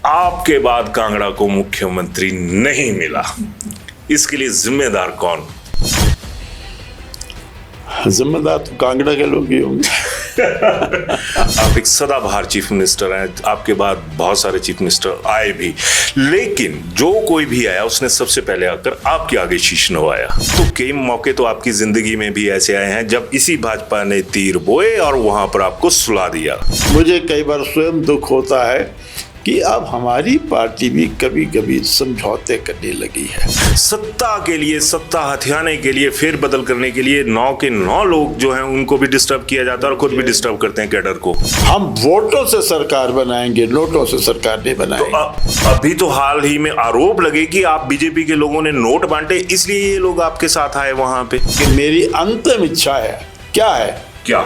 आपके बाद कांगड़ा को मुख्यमंत्री नहीं मिला, इसके लिए जिम्मेदार कौन? जिम्मेदार तो कांगड़ा के लोग ही होंगे। आप एक सदाबहार चीफ मिनिस्टर हैं, आपके बाद बहुत सारे चीफ मिनिस्टर आए भी, लेकिन जो कोई भी आया उसने सबसे पहले आकर आपके आगे शीश नवाया। तो कई मौके तो आपकी जिंदगी में भी ऐसे आए हैं जब इसी भाजपा ने तीर बोए और वहां पर आपको सुला दिया। मुझे कई बार स्वयं दुख होता है कि अब हमारी पार्टी भी कभी कभी समझौते करने लगी है। सत्ता के लिए, सत्ता हथियाने के लिए, फेर बदल करने के लिए 9 के 9 लोग जो हैं उनको भी डिस्टर्ब किया जाता है और खुद भी डिस्टर्ब करते हैं कैडर को। हम वोटों से सरकार बनाएंगे, नोटों से सरकार नहीं बनाएंगे। तो अभी तो हाल ही में आरोप लगे कि आप बीजेपी के लोगों ने नोट बांटे, इसलिए ये लोग आपके साथ आए वहां पे। कि मेरी अंतिम इच्छा है, क्या है? क्या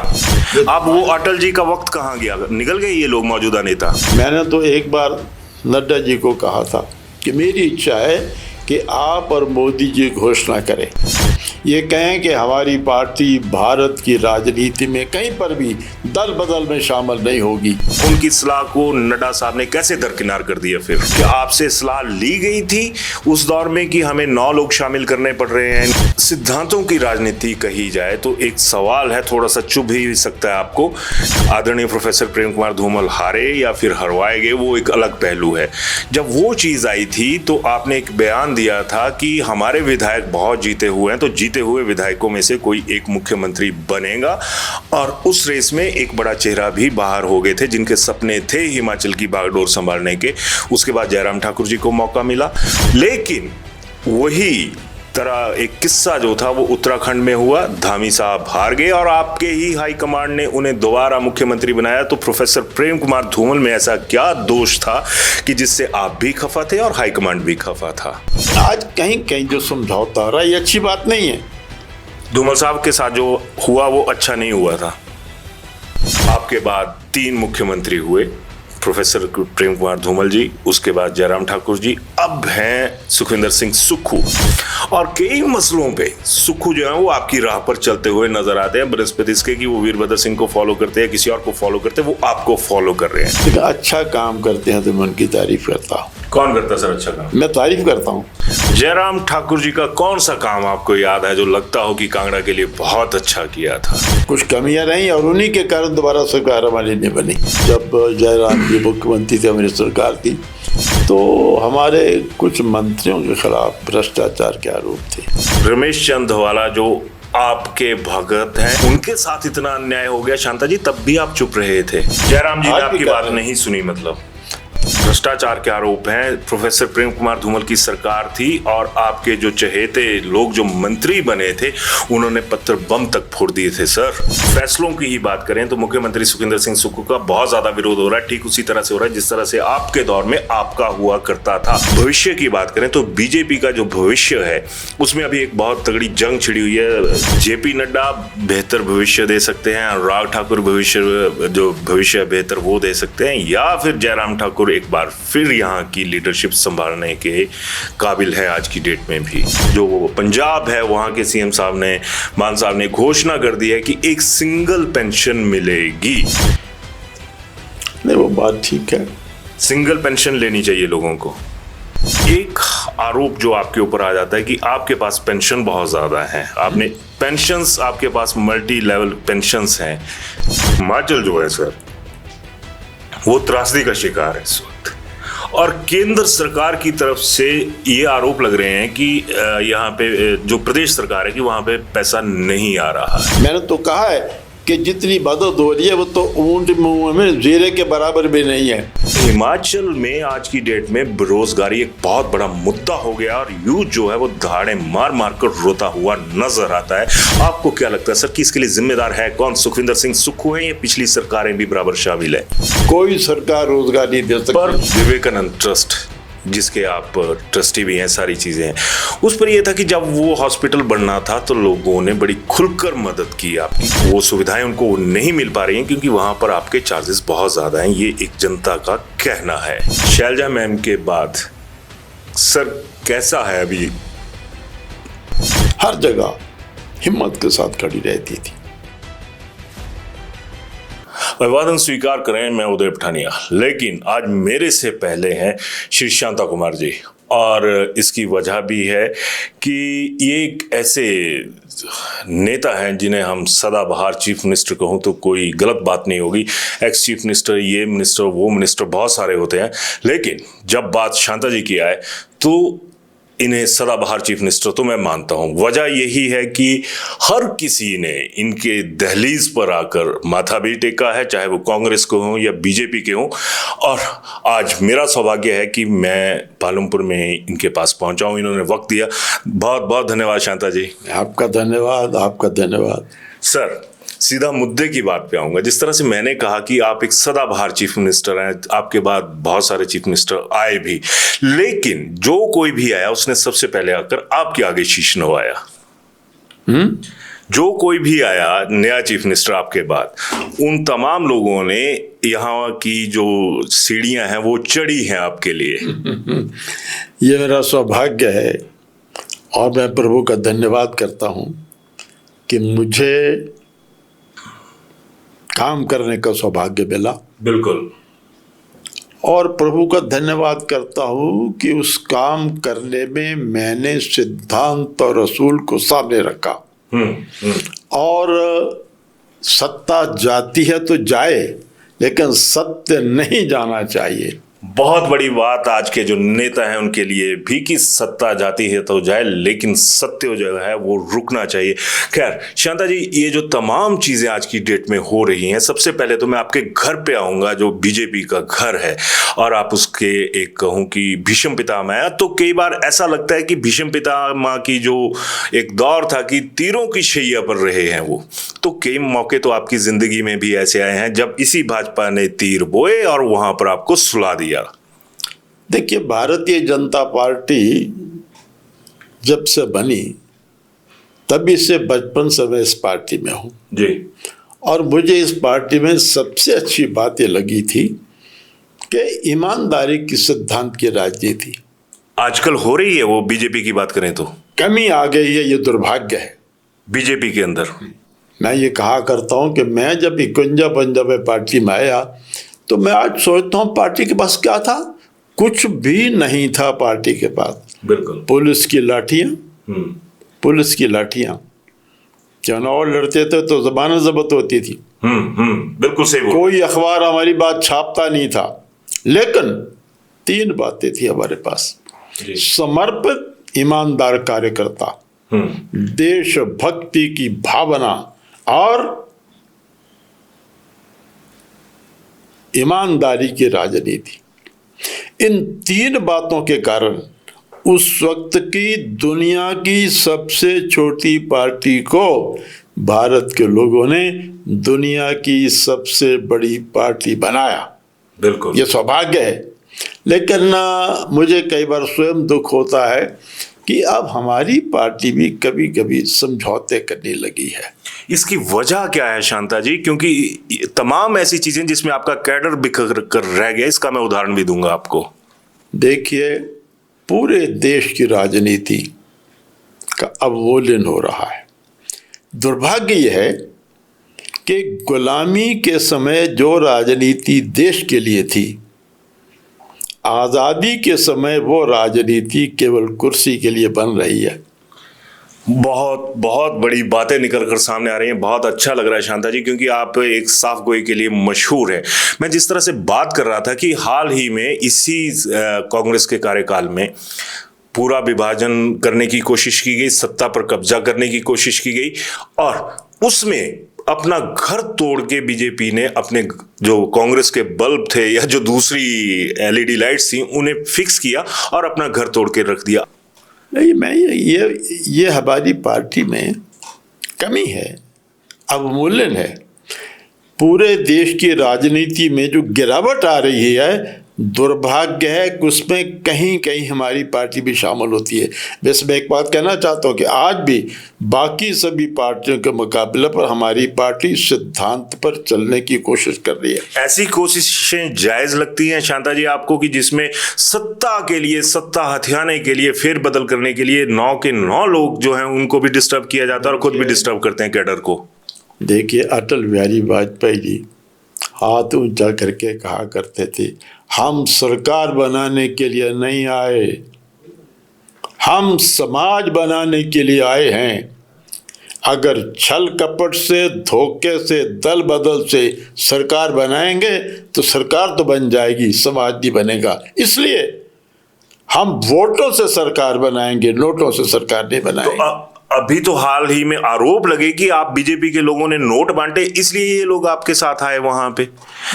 आप वो अटल जी का वक्त कहाँ गया? निकल गए ये लोग मौजूदा नेता? मैंने तो एक बार नड्डा जी को कहा था कि मेरी इच्छा है कि आप और मोदी जी घोषणा करें, ये कहें कि हमारी पार्टी भारत की राजनीति में कहीं पर भी दल बदल में शामिल नहीं होगी। उनकी सलाह को नड्डा साहब ने कैसे दरकिनार कर दिया? फिर क्या आपसे सलाह ली गई थी उस दौर में कि हमें 9 लोग शामिल करने पड़ रहे हैं? सिद्धांतों की राजनीति कही जाए तो एक सवाल है, थोड़ा सा चुभ ही सकता है आपको। आदरणीय प्रोफेसर प्रेम कुमार धूमल हारे या फिर हरवाए गए, वो एक अलग पहलू है। जब वो चीज आई थी तो आपने एक बयान दिया था कि हमारे विधायक बहुत जीते हुए हैं, तो जीते हुए विधायकों में से कोई एक मुख्यमंत्री बनेगा, और उस रेस में एक बड़ा चेहरा भी बाहर हो गए थे जिनके सपने थे हिमाचल की बागडोर संभालने के। उसके बाद जयराम ठाकुर जी को मौका मिला, लेकिन वही तरह एक किस्सा जो था वो उत्तराखंड में हुआ। धामी साहब हार गए और आपके ही हाईकमांड ने उन्हें दोबारा मुख्यमंत्री बनाया। तो प्रोफेसर प्रेम कुमार धूमल में ऐसा क्या दोष था कि जिससे आप भी खफा थे और हाईकमांड भी खफा था? आज कहीं कहीं जो समझौता हो रहा है ये अच्छी बात नहीं है। धूमल साहब के साथ जो हुआ वो अच्छा नहीं हुआ था। आपके बाद 3 मुख्यमंत्री हुए, प्रोफेसर प्रेम कुमार धूमल जी, उसके बाद जयराम ठाकुर जी, अब हैं सुखविंदर सिंह सुक्खू। और कई मसलों पे सुक्खू जो है वो आपकी राह पर चलते हुए नजर आते हैं, बृहस्पति इसके कि वो वीरभद्र सिंह को फॉलो करते हैं, किसी और को फॉलो करते हैं, वो आपको फॉलो कर रहे हैं। अच्छा काम करते हैं तो मैं उनकी तारीफ करता हूँ। कौन करता है सर अच्छा काम? मैं तारीफ करता हूँ। जयराम ठाकुर जी का कौन सा काम आपको याद है जो लगता हो कि कांगड़ा के लिए बहुत अच्छा किया था? कुछ कमियां रही और उन्हीं के कारण दोबारा सरकार हमारी नहीं बनी। जब जयराम जी मुख्यमंत्री थे, हमारी सरकार थी, तो हमारे कुछ मंत्रियों के खिलाफ भ्रष्टाचार के आरोप थे। रमेश चंद धवाला जो आपके भगत हैं, उनके साथ इतना अन्याय हो गया शांता जी, तब भी आप चुप रहे थे। जयराम जी ने आपकी बात नहीं सुनी, मतलब भ्रष्टाचार के आरोप हैं। प्रोफेसर प्रेम कुमार धूमल की सरकार थी और आपके जो चहेते लोग जो मंत्री बने थे उन्होंने पत्थर बम तक फोड़ दिए थे। सर, फैसलों की ही बात करें तो मुख्यमंत्री सुखविंदर सिंह सुक्खू का बहुत ज्यादा विरोध हो रहा है, ठीक उसी तरह से हो रहा है जिस तरह से आपके दौर में आपका हुआ करता था। भविष्य की बात करें तो बीजेपी का जो भविष्य है उसमें अभी एक बहुत तगड़ी जंग छिड़ी हुई है। जेपी नड्डा बेहतर भविष्य दे सकते हैं, अनुराग ठाकुर भविष्य बेहतर वो दे सकते हैं, या फिर जयराम ठाकुर एक बार फिर यहाँ की लीडरशिप संभालने के काबिल है आज की डेट में भी। जो वो पंजाब है वहाँ के सीएम साहब ने, मान साहब ने घोषणा कर दी है कि एक सिंगल पेंशन मिलेगी। नहीं, वो बात ठीक है, सिंगल पेंशन लेनी चाहिए लोगों को। एक आरोप जो आपके ऊपर आ जाता है कि आपके पास पेंशन बहुत ज्यादा है, आपने पेंशंस, आपके पास मल्टी लेवल पेंशंस हैं। हिमाचल जो है सर वो त्रासदी का शिकार है इस वक्त, और केंद्र सरकार की तरफ से ये आरोप लग रहे हैं कि यहाँ पे जो प्रदेश सरकार है कि वहाँ पे पैसा नहीं आ रहा है। मैंने तो कहा है कि जितनी मदद हो रही है वो तो ऊंट मुंह में जीरे के बराबर भी नहीं है। हिमाचल में आज की डेट में बेरोजगारी एक बहुत बड़ा मुद्दा हो गया और यूथ जो है वो दहाड़े मार मार कर रोता हुआ नजर आता है। आपको क्या लगता है सर कि इसके लिए जिम्मेदार है कौन? सुखविंदर सिंह सुक्खू है या पिछली सरकारें भी बराबर शामिल है? कोई सरकार रोजगार नहीं दे सकती। पर विवेकानंद ट्रस्ट जिसके आप ट्रस्टी भी हैं, सारी चीज़ें हैं, उस पर यह था कि जब वो हॉस्पिटल बनना था तो लोगों ने बड़ी खुलकर मदद की आपकी। वो सुविधाएं उनको नहीं मिल पा रही हैं क्योंकि वहाँ पर आपके चार्जेस बहुत ज़्यादा हैं, ये एक जनता का कहना है। शैलजा मैम के बाद सर कैसा है अभी? हर जगह हिम्मत के साथ खड़ी रहती थी। अभिवादन स्वीकार करें, मैं उदय पठानिया। लेकिन आज मेरे से पहले हैं श्री शांता कुमार जी, और इसकी वजह भी है कि ये एक ऐसे नेता हैं जिन्हें हम सदाबहार चीफ मिनिस्टर कहूँ तो कोई गलत बात नहीं होगी। एक्स चीफ मिनिस्टर, ये मिनिस्टर, वो मिनिस्टर, बहुत सारे होते हैं, लेकिन जब बात शांता जी की आए तो इन्हें सदाबहार चीफ मिनिस्टर तो मैं मानता हूं। वजह यही है कि हर किसी ने इनके दहलीज पर आकर माथा भी टेका है, चाहे वो कांग्रेस को हो या बीजेपी के हों। और आज मेरा सौभाग्य है कि मैं पालमपुर में इनके पास पहुंचा हूं, इन्होंने वक्त दिया। बहुत बहुत धन्यवाद शांता जी। आपका धन्यवाद, आपका धन्यवाद। सर, सीधा मुद्दे की बात पे आऊंगा। जिस तरह से मैंने कहा कि आप एक सदाबहार चीफ मिनिस्टर हैं, आपके बाद बहुत सारे चीफ मिनिस्टर आए भी, लेकिन जो कोई भी आया उसने सबसे पहले आकर आपके आगे शीश नवाया। जो कोई भी आया नया चीफ मिनिस्टर आपके बाद, उन तमाम लोगों ने यहाँ की जो सीढ़ियां हैं वो चढ़ी हैं आपके लिए। ये मेरा सौभाग्य है और मैं प्रभु का धन्यवाद करता हूँ कि मुझे काम करने का सौभाग्य मिला। बिल्कुल। और प्रभु का धन्यवाद करता हूँ कि उस काम करने में मैंने सिद्धांत और रसूल को सामने रखा। और सत्ता जाती है तो जाए, लेकिन सत्य नहीं जाना चाहिए। बहुत बड़ी बात आज के जो नेता हैं उनके लिए भी कि सत्ता जाती है तो जाए, लेकिन सत्य जो है वो रुकना चाहिए। खैर शांता जी, ये जो तमाम चीजें आज की डेट में हो रही हैं, सबसे पहले तो मैं आपके घर पे आऊंगा जो बीजेपी का घर है, और आप उसके एक कहूँ कि भीष्म पितामह है। तो कई बार ऐसा लगता है कि भीष्म पितामह की जो एक दौर था कि तीरों की शैया पर रहे हैं वो, तो कई मौके तो आपकी जिंदगी में भी ऐसे आए हैं जब इसी भाजपा ने तीर बोए और वहां पर आपको सुला दिया। देखिए, भारतीय जनता पार्टी जब से बनी तभी से बचपन से मैं इस पार्टी में हूं जी, और मुझे इस पार्टी में सबसे अच्छी बात ये लगी थी कि ईमानदारी की सिद्धांत की राजनीति आजकल हो रही है। वो बीजेपी की बात करें तो कमी आ गई है, ये दुर्भाग्य है बीजेपी के अंदर। मैं ये कहा करता हूं कि मैं जब 51 में पार्टी में आया तो मैं आज सोचता हूं पार्टी के पास क्या था। कुछ भी नहीं था पार्टी के पास। बिल्कुल। पुलिस की लाठियां चुनाव लड़ते थे तो जबान जब्त होती थी। बिल्कुल सही। कोई अखबार हमारी बात छापता नहीं था, लेकिन 3 बातें थी हमारे पास। समर्पित ईमानदार कार्यकर्ता, देशभक्ति की भावना और ईमानदारी की राजनीति। इन 3 बातों के कारण उस वक्त की दुनिया की सबसे छोटी पार्टी को भारत के लोगों ने दुनिया की सबसे बड़ी पार्टी बनाया। बिल्कुल, ये सौभाग्य है। लेकिन मुझे कई बार स्वयं दुख होता है कि अब हमारी पार्टी भी कभी कभी समझौते करने लगी है। इसकी वजह क्या है शांता जी? क्योंकि तमाम ऐसी चीजें जिसमें आपका कैडर बिखर कर रह गया, इसका मैं उदाहरण भी दूंगा आपको। देखिए, पूरे देश की राजनीति का अवमूल्यन हो रहा है। दुर्भाग्य यह है कि गुलामी के समय जो राजनीति देश के लिए थी, आज़ादी के समय वो राजनीति केवल कुर्सी के लिए बन रही है। बहुत बहुत बड़ी बातें निकल कर सामने आ रही हैं। बहुत अच्छा लग रहा है शांता जी, क्योंकि आप एक साफ गोई के लिए मशहूर है। मैं जिस तरह से बात कर रहा था कि हाल ही में इसी कांग्रेस के कार्यकाल में पूरा विभाजन करने की कोशिश की गई, सत्ता पर कब्जा करने की कोशिश की गई, और उसमें अपना घर तोड़ के बीजेपी ने अपने जो कांग्रेस के बल्ब थे या जो दूसरी एलईडी लाइट्स थी उन्हें फिक्स किया और अपना घर तोड़ के रख दिया। नहीं, मैं ये हमारी पार्टी में कमी है, अवमूल्यन है। पूरे देश की राजनीति में जो गिरावट आ रही है, दुर्भाग्य है कि उसमें कहीं कहीं हमारी पार्टी भी शामिल होती है। वैसे मैं एक बात कहना चाहता हूँ कि आज भी बाकी सभी पार्टियों के मुकाबले पर हमारी पार्टी सिद्धांत पर चलने की कोशिश कर रही है। ऐसी कोशिशें जायज लगती हैं शांता जी आपको कि जिसमें सत्ता के लिए, सत्ता हथियाने के लिए, फेर बदल करने के लिए 9 के 9 लोग जो हैं उनको भी डिस्टर्ब किया जाता है और खुद भी डिस्टर्ब करते हैं कैडर को? देखिए, अटल बिहारी वाजपेयी जी हाथ ऊंचा करके कहा करते थे, हम सरकार बनाने के लिए नहीं आए, हम समाज बनाने के लिए आए हैं। अगर छल कपट से, धोखे से, दल बदल से सरकार बनाएंगे तो सरकार तो बन जाएगी, समाज नहीं बनेगा। इसलिए हम वोटों से सरकार बनाएंगे, नोटों से सरकार नहीं बनाएंगे। अभी तो हाल ही में आरोप लगे कि आप बीजेपी के लोगों ने नोट बांटे, इसलिए ये लोग आपके साथ आए वहां पे।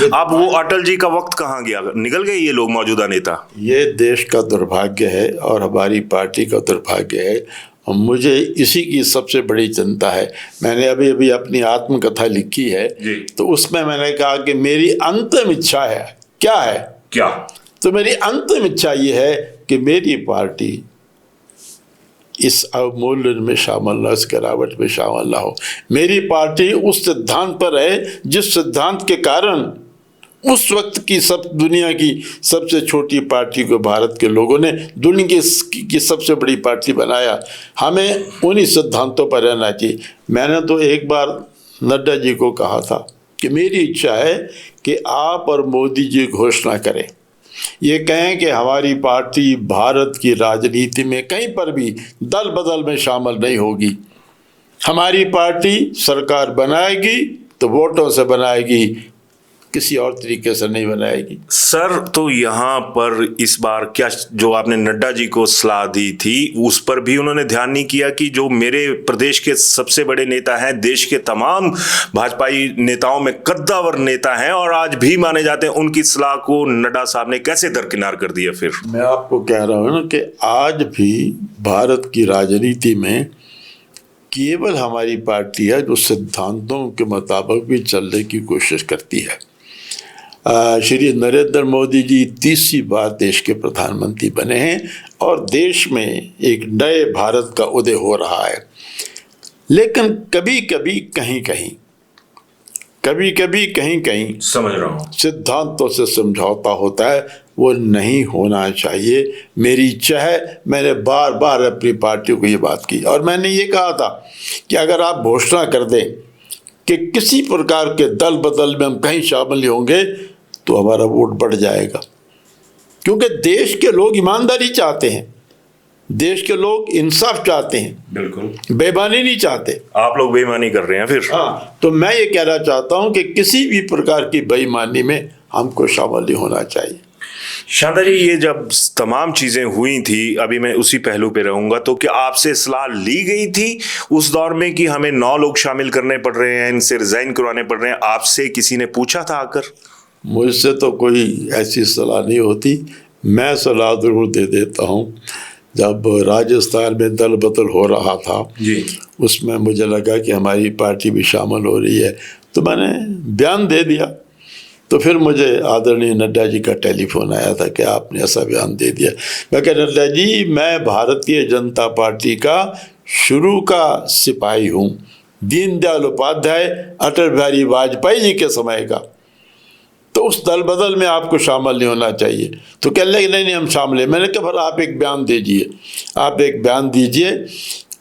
अब वो अटल जी का वक्त कहाँ गया, निकल गए ये लोग मौजूदा नेता? ये देश का दुर्भाग्य है और हमारी पार्टी का दुर्भाग्य है। और मुझे इसी की सबसे बड़ी चिंता है। मैंने अभी अभी अपनी आत्मकथा लिखी है, तो उसमें मैंने कहा कि मेरी अंतिम इच्छा है। क्या है? क्या? तो मेरी अंतिम इच्छा ये है कि मेरी पार्टी इस अवमूल्यन में शामिल न, इस गिरावट में शामिल ना हो। मेरी पार्टी उस सिद्धांत पर है जिस सिद्धांत के कारण उस वक्त की सब दुनिया की सबसे छोटी पार्टी को भारत के लोगों ने दुनिया की सबसे बड़ी पार्टी बनाया। हमें उन्हीं सिद्धांतों पर रहना चाहिए। मैंने तो एक बार नड्डा जी को कहा था कि मेरी इच्छा है कि आप और मोदी जी घोषणा करें, ये कहें कि हमारी पार्टी भारत की राजनीति में कहीं पर भी दल बदल में शामिल नहीं होगी। हमारी पार्टी सरकार बनाएगी तो वोटों से बनाएगी, किसी और तरीके से नहीं बनाएगी। सर, तो यहाँ पर इस बार क्या जो आपने नड्डा जी को सलाह दी थी उस पर भी उन्होंने ध्यान नहीं किया कि जो मेरे प्रदेश के सबसे बड़े नेता हैं, देश के तमाम भाजपाई नेताओं में कद्दावर नेता हैं और आज भी माने जाते हैं, उनकी सलाह को नड्डा साहब ने कैसे दरकिनार कर दिया? फिर मैं आपको कह रहा हूँ ना कि आज भी भारत की राजनीति में केवल हमारी पार्टी है जो सिद्धांतों के मुताबिक भी चलने की कोशिश करती है। श्री नरेंद्र मोदी जी तीसरी बार देश के प्रधानमंत्री बने हैं और देश में एक नए भारत का उदय हो रहा है। लेकिन कभी कभी कहीं कहीं समझ रहा हूँ, सिद्धांतों से समझौता होता है, वो नहीं होना चाहिए। मेरी इच्छा है, मैंने बार बार अपनी पार्टी को ये बात की और मैंने ये कहा था कि अगर आप घोषणा कर दें कि किसी प्रकार के दल बदल में हम कहीं शामिल नहीं होंगे तो हमारा वोट बढ़ जाएगा। क्योंकि देश के लोग ईमानदारी चाहते हैं, देश के लोग इंसाफ चाहते हैं, बिल्कुल बेईमानी नहीं चाहते। आप लोग बेईमानी कर रहे हैं फिर। हाँ, तो मैं ये कहना चाहता हूं कि किसी भी प्रकार की बेईमानी में हमको शामिल नहीं होना चाहिए। शांता जी, ये जब तमाम चीजें हुई थी, अभी मैं उसी पहलू पे रहूंगा, तो क्या आपसे सलाह ली गई थी उस दौर में कि हमें 9 लोग शामिल करने पड़ रहे हैं, इनसे रिजाइन करवाने पड़ रहे हैं? आपसे किसी ने पूछा था आकर? मुझसे तो कोई ऐसी सलाह नहीं होती। मैं सलाह जरूर दे देता हूँ। जब राजस्थान में दल बदल हो रहा था जी, उसमें मुझे लगा कि हमारी पार्टी भी शामिल हो रही है तो मैंने बयान दे दिया। तो फिर मुझे आदरणीय नड्डा जी का टेलीफोन आया था कि आपने ऐसा बयान दे दिया। मैं कह, नड्डा जी, मैं भारतीय जनता पार्टी का शुरू का सिपाही हूँ, दीनदयाल उपाध्याय, अटल बिहारी वाजपेयी जी के समय का। तो उस दल बदल में आपको शामिल नहीं होना चाहिए। तो कह लगे नहीं हम शामिल हैं। मैंने कहा फिर आप एक बयान दीजिए, आप एक बयान दीजिए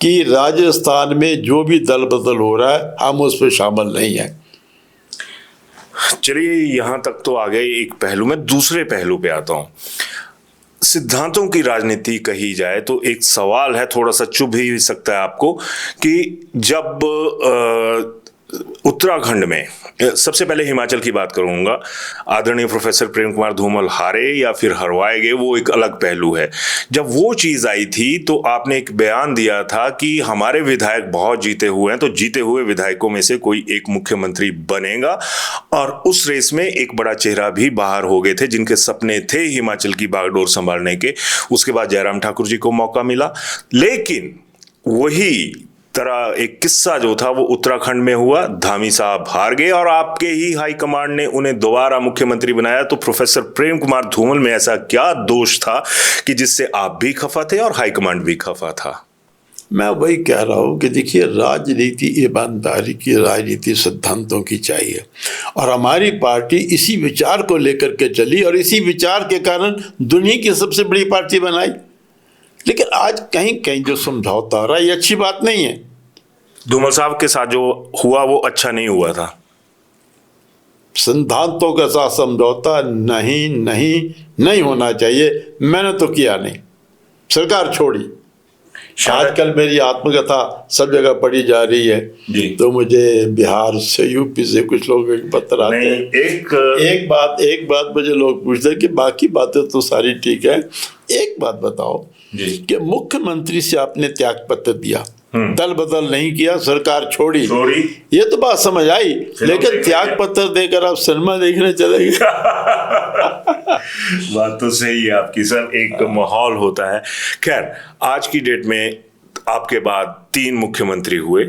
कि राजस्थान में जो भी दल बदल हो रहा है हम उस पर शामिल नहीं हैं। चलिए, यहां तक तो आ गए एक पहलू में। दूसरे पहलू पे आता हूं। सिद्धांतों की राजनीति कही जाए तो एक सवाल है, थोड़ा सा चुभ ही सकता है आपको, कि जब उत्तराखंड में, सबसे पहले हिमाचल की बात करूंगा, आदरणीय प्रोफेसर प्रेम कुमार धूमल हारे या फिर हरवाए गए, वो एक अलग पहलू है। जब वो चीज आई थी तो आपने एक बयान दिया था कि हमारे विधायक बहुत जीते हुए हैं, तो जीते हुए विधायकों में से कोई एक मुख्यमंत्री बनेगा। और उस रेस में एक बड़ा चेहरा भी बाहर हो गए थे जिनके सपने थे हिमाचल की बागडोर संभालने के। उसके बाद जयराम ठाकुर जी को मौका मिला, लेकिन वही तरह एक किस्सा जो था वो उत्तराखंड में हुआ। धामी साहब हार गए और आपके ही हाईकमांड ने उन्हें दोबारा मुख्यमंत्री बनाया। तो प्रोफेसर प्रेम कुमार धूमल में ऐसा क्या दोष था कि जिससे आप भी खफा थे और हाईकमांड भी खफा था? मैं वही कह रहा हूँ कि देखिए, राजनीति ईमानदारी की, राजनीति सिद्धांतों की चाहिए और हमारी पार्टी इसी विचार को लेकर के चली और इसी विचार के कारण दुनिया की सबसे बड़ी पार्टी बनाई। लेकिन आज कहीं कहीं जो समझौता हो रहा है ये अच्छी बात नहीं है। धूमल साहब के साथ जो हुआ वो अच्छा नहीं हुआ था। सिद्धांतों के साथ समझौता नहीं नहीं नहीं होना चाहिए। मैंने तो किया नहीं, सरकार छोड़ी। आजकल मेरी आत्मकथा सब जगह पढ़ी जा रही है जी। तो मुझे बिहार से, यूपी से कुछ लोग पत्र आते हैं। एक बात मुझे लोग पूछते हैं कि बाकी बातें तो सारी ठीक है, एक बात बताओ जी। कि मुख्यमंत्री से आपने त्याग पत्र दिया, दल बदल नहीं किया, सरकार छोड़ी, ये तो बात समझ आई, लेकिन त्याग पत्र देकर आप सिनेमा देखने चले गए। बात तो सही है आपकी सर, एक माहौल होता है। खैर, आज की डेट में आपके बाद 3 मुख्यमंत्री हुए,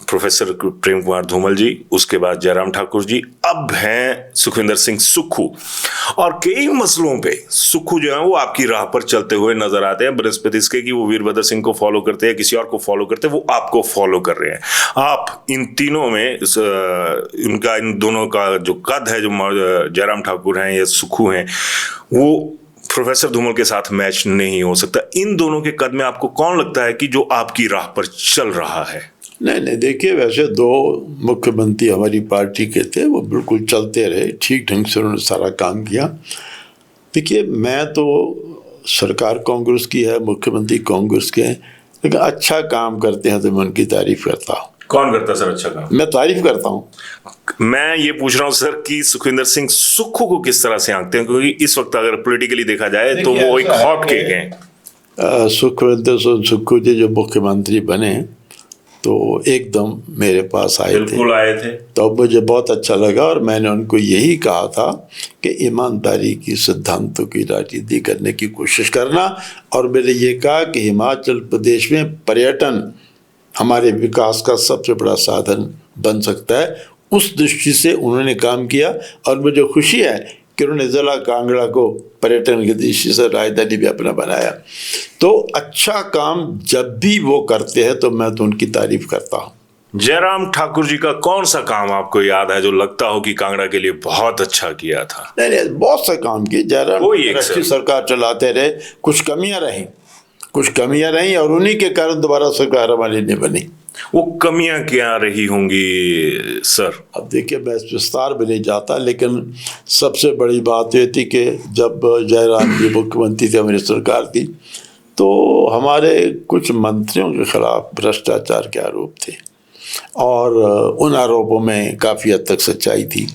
प्रोफेसर प्रेम कुमार धूमल जी, उसके बाद जयराम ठाकुर जी, अब हैं सुखविंदर सिंह सुक्खू। और कई मसलों पे सुक्खू जो है वो आपकी राह पर चलते हुए नजर आते हैं, बृहस्पति इसके कि वो वीरभद्र सिंह को फॉलो करते हैं, किसी और को फॉलो करते हैं, वो आपको फॉलो कर रहे हैं। आप इन तीनों में इन दोनों का जो कद है, जो जयराम ठाकुर हैं या सुक्खू हैं, वो प्रोफेसर धूमल के साथ मैच नहीं हो सकता। इन दोनों के कद में आपको कौन लगता है कि जो आपकी राह पर चल रहा है? नहीं, देखिए, वैसे 2 मुख्यमंत्री हमारी पार्टी के थे, वो बिल्कुल चलते रहे, ठीक ढंग से उन्होंने सारा काम किया। देखिए, मैं तो सरकार कांग्रेस की है, मुख्यमंत्री कांग्रेस के हैं, लेकिन अच्छा काम करते हैं तो मैं उनकी तारीफ करता हूँ। कौन करता सर अच्छा काम? मैं तारीफ करता हूँ। मैं ये पूछ रहा हूँ सर कि सुखविंदर सिंह सुक्खू को किस तरह से आंकते हैं, क्योंकि इस वक्त अगर पॉलिटिकली देखा जाए तो वो एक हॉट केक है। सुखविंदर सिंह सुक्खू जी जो मुख्यमंत्री बने तो एकदम मेरे पास आए थे, तो मुझे बहुत अच्छा लगा और मैंने उनको यही कहा था कि ईमानदारी की, सिद्धांतों की राजनीति करने की कोशिश करना। और मैंने ये कहा कि हिमाचल प्रदेश में पर्यटन हमारे विकास का सबसे बड़ा साधन बन सकता है, उस दृष्टि से उन्होंने काम किया। और मुझे खुशी है कि उन्होंने जिला कांगड़ा को पर्यटन की दृष्टि से राजधानी भी अपना बनाया। तो अच्छा काम जब भी वो करते हैं तो मैं तो उनकी तारीफ करता हूँ। जयराम ठाकुर जी का कौन सा काम आपको याद है जो लगता हो कि कांगड़ा के लिए बहुत अच्छा किया था? नहीं, बहुत से काम किए जयराम, अच्छी सरकार चलाते रहे, कुछ कमियां रहीं और उन्हीं के कारण दोबारा सरकार हमारी नहीं बनी। वो कमियां क्या रही होंगी सर? अब देखिए, मैं विस्तार में नहीं जाता, लेकिन सबसे बड़ी बात ये थी कि जब जयराम जी मुख्यमंत्री थे, हमारी सरकार थी, तो हमारे कुछ मंत्रियों के खिलाफ भ्रष्टाचार के आरोप थे और उन आरोपों में काफ़ी हद तक सच्चाई थी।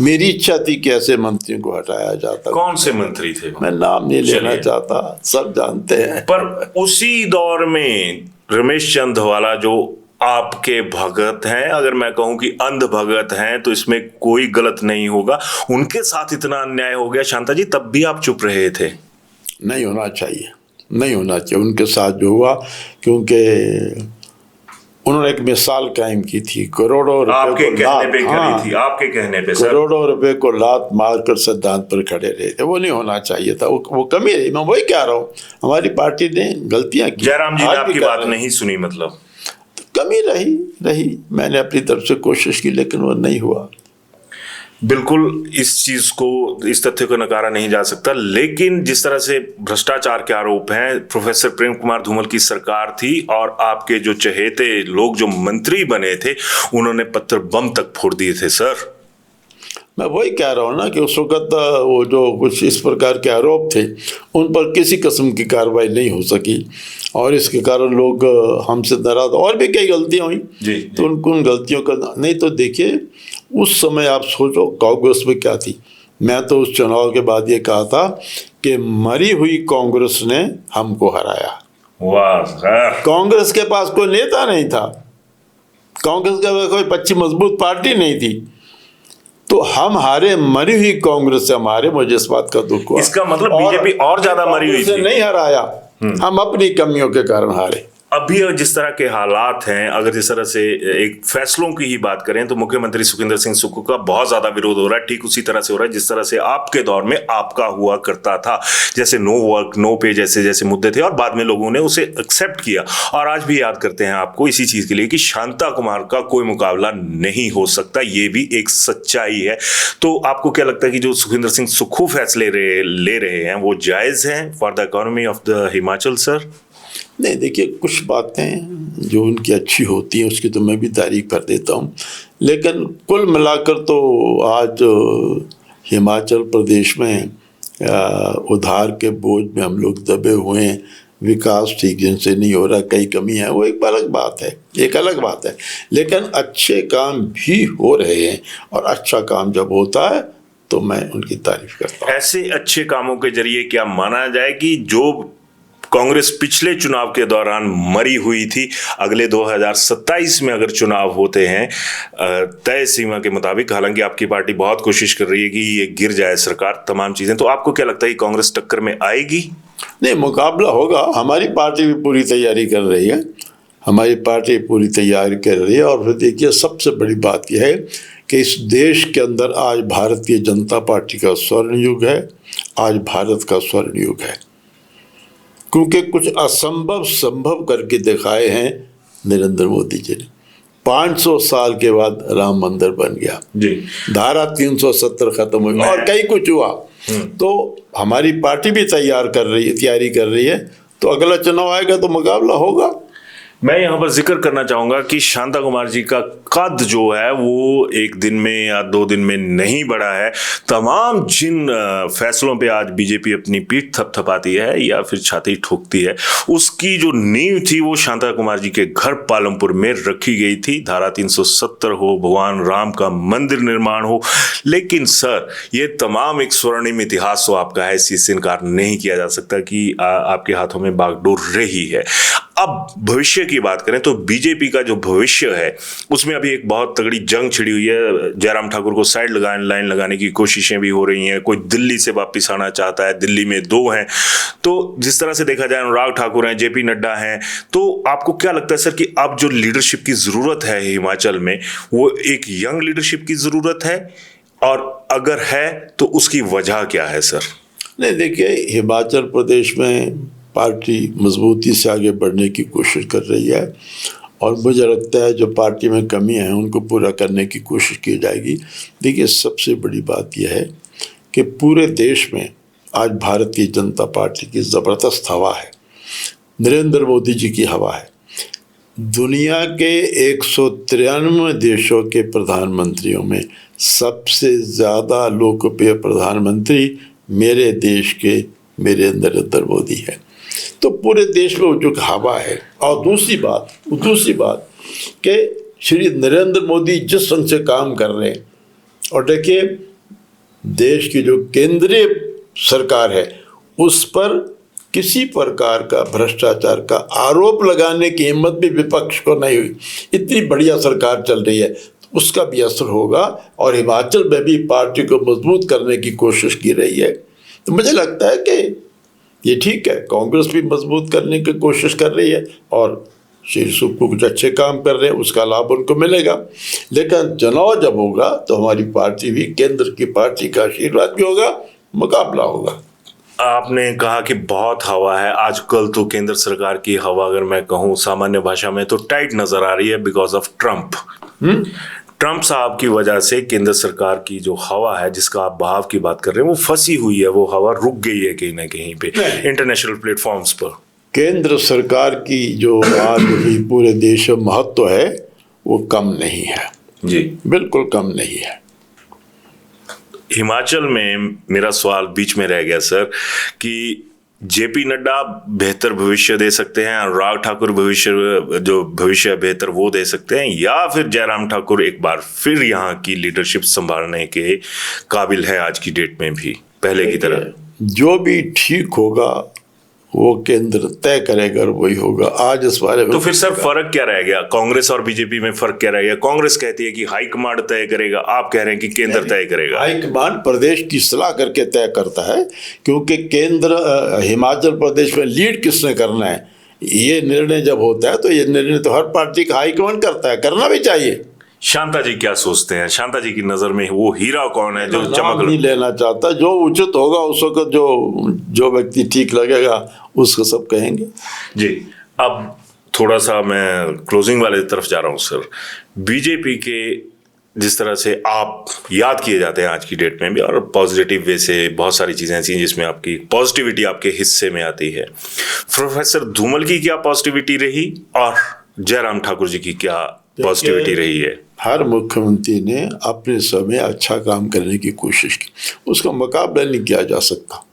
मेरी इच्छा थी कि ऐसे मंत्रियों को हटाया जाता। कौन से मंत्री थे? मैं नाम नहीं लेना चाहता, सब जानते हैं। पर उसी दौर में रमेश चंद धवाला जो आपके भगत हैं, अगर मैं कहूं कि अंध भगत हैं तो इसमें कोई गलत नहीं होगा, उनके साथ इतना अन्याय हो गया शांता जी, तब भी आप चुप रहे थे? नहीं होना चाहिए उनके साथ जो हुआ, क्योंकि उन्होंने एक मिसाल कायम की थी, करोड़ों रुपए आपके कहने पे करी थी, आपके कहने पे सर, करोड़ों रुपए को लात मारकर सिद्धांत पर खड़े रहे थे। वो नहीं होना चाहिए था, वो कमी रही। मैं वही कह रहा हूँ, हमारी पार्टी ने गलतियां की। जयराम जी ने आपकी बात नहीं सुनी, मतलब कमी रही। मैंने अपनी तरफ से कोशिश की, लेकिन वो नहीं हुआ। बिल्कुल इस चीज को, इस तथ्य को नकारा नहीं जा सकता, लेकिन जिस तरह से भ्रष्टाचार के आरोप हैं, प्रोफेसर प्रेम कुमार धूमल की सरकार थी और आपके जो चहेते लोग जो मंत्री बने थे, उन्होंने पत्थर बम तक फोड़ दिए थे सर। मैं वही कह रहा हूँ ना कि उस वक्त वो जो कुछ इस प्रकार के आरोप थे, उन पर किसी किस्म की कार्रवाई नहीं हो सकी और इसके कारण लोग हमसे नाराज। और भी कई गलतियाँ हुई तो उन गलतियों का नहीं। तो देखिए, उस समय आप सोचो कांग्रेस में क्या थी। मैं तो उस चुनाव के बाद ये कहा था कि मरी हुई कांग्रेस ने हमको हराया। वाह सर, कांग्रेस के पास कोई नेता नहीं था, कांग्रेस का कोई पच्ची मजबूत पार्टी नहीं थी, तो हम हारे। मरी हुई कांग्रेस से हमारे, मुझे इस बात का दुख हुआ। इसका मतलब बीजेपी और ज्यादा मरी हुई थी। नहीं हराया, हम अपनी कमियों के कारण हारे। अभी जिस तरह के हालात हैं, अगर जिस तरह से एक फैसलों की ही बात करें तो मुख्यमंत्री सुखविंदर सिंह सुक्खू का बहुत ज्यादा विरोध हो रहा है, ठीक उसी तरह से हो रहा है जिस तरह से आपके दौर में आपका हुआ करता था। जैसे नो वर्क नो पे जैसे जैसे मुद्दे थे और बाद में लोगों ने उसे एक्सेप्ट किया। और आज भी याद करते हैं आपको इसी चीज के लिए कि शांता कुमार का कोई मुकाबला नहीं हो सकता, ये भी एक सच्चाई है। तो आपको क्या लगता है कि जो सुखविंदर सिंह सुक्खू फैसले ले रहे हैं वो जायज हैं for the economy of the Himachal sir? नहीं, देखिए, कुछ बातें जो उनकी अच्छी होती हैं उसकी तो मैं भी तारीफ कर देता हूँ, लेकिन कुल मिलाकर तो आज हिमाचल प्रदेश में उधार के बोझ में हम लोग दबे हुए हैं, विकास ठीक से नहीं हो रहा, कई कमी है, वो एक अलग बात है, एक अलग बात है। लेकिन अच्छे काम भी हो रहे हैं, और अच्छा काम जब होता है तो मैं उनकी तारीफ करता हूँ। ऐसे अच्छे कामों के जरिए क्या माना जाए कि जो कांग्रेस पिछले चुनाव के दौरान मरी हुई थी, अगले 2027 में अगर चुनाव होते हैं तय सीमा के मुताबिक, हालांकि आपकी पार्टी बहुत कोशिश कर रही है कि ये गिर जाए सरकार, तमाम चीजें, तो आपको क्या लगता है कि कांग्रेस टक्कर में आएगी? नहीं, मुकाबला होगा। हमारी पार्टी भी पूरी तैयारी कर रही है, हमारी पार्टी पूरी तैयारी कर रही है। और फिर देखिए, सबसे बड़ी बात यह है कि इस देश के अंदर आज भारतीय जनता पार्टी का स्वर्ण युग है, आज भारत का स्वर्ण युग है, क्योंकि कुछ असंभव संभव करके दिखाए हैं नरेंद्र मोदी जी ने। 500 साल के बाद राम मंदिर बन गया जी, धारा 370 खत्म हुई और कई कुछ हुआ। तो हमारी पार्टी भी तैयारी कर रही है, तो अगला चुनाव आएगा तो मुकाबला होगा। मैं यहाँ पर जिक्र करना चाहूंगा कि शांता कुमार जी का कद जो है वो एक दिन में या 2 दिन में नहीं बढ़ा है। तमाम जिन फैसलों पे आज बीजेपी अपनी पीठ थपथपाती है या फिर छाती ठोकती है, उसकी जो नींव थी वो शांता कुमार जी के घर पालमपुर में रखी गई थी। धारा 370 हो, भगवान राम का मंदिर निर्माण हो, लेकिन सर ये तमाम एक स्वर्णिम इतिहास तो आपका है, इससे इनकार नहीं किया जा सकता कि आपके हाथों में बागडोर रही है। अब भविष्य की बात करें तो बीजेपी का जो भविष्य है उसमें अभी एक बहुत तगड़ी जंग छिड़ी हुई है। जयराम ठाकुर को साइड लाइन लगाने की कोशिशें भी हो रही हैं, कोई दिल्ली से वापस आना चाहता है, दिल्ली में 2 हैं। तो जिस तरह से देखा जाए, अनुराग ठाकुर हैं, जेपी नड्डा हैं, तो आपको क्या लगता है सर कि अब जो लीडरशिप की जरूरत है हिमाचल में, वो एक यंग लीडरशिप की जरूरत है, और अगर है तो उसकी वजह क्या है सर? नहीं, देखिए, हिमाचल प्रदेश में पार्टी मजबूती से आगे बढ़ने की कोशिश कर रही है, और मुझे लगता है जो पार्टी में कमी है उनको पूरा करने की कोशिश की जाएगी। देखिए, सबसे बड़ी बात यह है कि पूरे देश में आज भारतीय जनता पार्टी की ज़बरदस्त हवा है, नरेंद्र मोदी जी की हवा है। दुनिया के 193 देशों के प्रधानमंत्रियों में सबसे ज़्यादा लोकप्रिय प्रधानमंत्री मेरे देश के मेरे नरेंद्र मोदी है। तो पूरे देश में जो हवा है। और दूसरी बात कि श्री नरेंद्र मोदी जिस ढंग से काम कर रहे हैं, और देखिए, देश की जो केंद्रीय सरकार है उस पर किसी प्रकार का भ्रष्टाचार का आरोप लगाने की हिम्मत भी विपक्ष को नहीं हुई। इतनी बढ़िया सरकार चल रही है, तो उसका भी असर होगा, और हिमाचल में भी पार्टी को मजबूत करने की कोशिश की रही है। तो मुझे लगता है कि ये ठीक है, कांग्रेस भी मजबूत करने की कोशिश कर रही है, और श्री सुख कुछ अच्छे काम कर रहे हैं, उसका लाभ उनको मिलेगा। लेकिन चुनाव जब होगा तो हमारी पार्टी भी, केंद्र की पार्टी का आशीर्वाद भी होगा, मुकाबला होगा। आपने कहा कि बहुत हवा है आजकल, तो केंद्र सरकार की हवा अगर मैं कहूँ सामान्य भाषा में तो टाइट नजर आ रही है बिकॉज ऑफ ट्रंप साहब की वजह से केंद्र सरकार की जो हवा है, जिसका आप बहाव की बात कर रहे हैं, वो फंसी हुई है, वो हवा रुक गई है कहीं ना कहीं पे इंटरनेशनल प्लेटफॉर्म्स पर। केंद्र सरकार की जो आज भी पूरे देश में महत्व है वो कम नहीं है जी, बिल्कुल कम नहीं है। हिमाचल में मेरा सवाल बीच में रह गया सर कि जेपी नड्डा बेहतर भविष्य दे सकते हैं, अनुराग ठाकुर भविष्य बेहतर वो दे सकते हैं, या फिर जयराम ठाकुर एक बार फिर यहाँ की लीडरशिप संभालने के काबिल है आज की डेट में भी पहले की तरह? जो भी ठीक होगा वो केंद्र तय करेगा और वही होगा। आज इस बारे में तो फिर सर फर्क क्या रह गया? कांग्रेस और बीजेपी में फर्क क्या रह गया? कांग्रेस कहती है कि हाईकमांड तय करेगा, आप कह रहे हैं कि केंद्र तय करेगा। हाईकमांड प्रदेश की सलाह करके तय करता है, क्योंकि केंद्र हिमाचल प्रदेश में लीड किसने करना है ये निर्णय जब होता है तो ये निर्णय तो हर पार्टी का हाईकमांड करता है, करना भी चाहिए। शांता जी क्या सोचते हैं? शांता जी की नजर में वो हीरा कौन है जो चमक नहीं लेना चाहता, जो उचित होगा उस वक्त जो व्यक्ति ठीक लगेगा उसको सब कहेंगे जी। अब थोड़ा सा मैं क्लोजिंग वाले तरफ जा रहा हूँ सर। बीजेपी के जिस तरह से आप याद किए जाते हैं आज की डेट में भी, और पॉजिटिव वे से बहुत सारी चीज़ें ऐसी हैं जिसमें आपकी पॉजिटिविटी आपके हिस्से में आती है। प्रोफेसर धूमल की क्या पॉजिटिविटी रही और जयराम ठाकुर जी की क्या पॉजिटिविटी रही है? हर मुख्यमंत्री ने अपने समय अच्छा काम करने की कोशिश की, उसका मुकाबला नहीं किया जा सकता।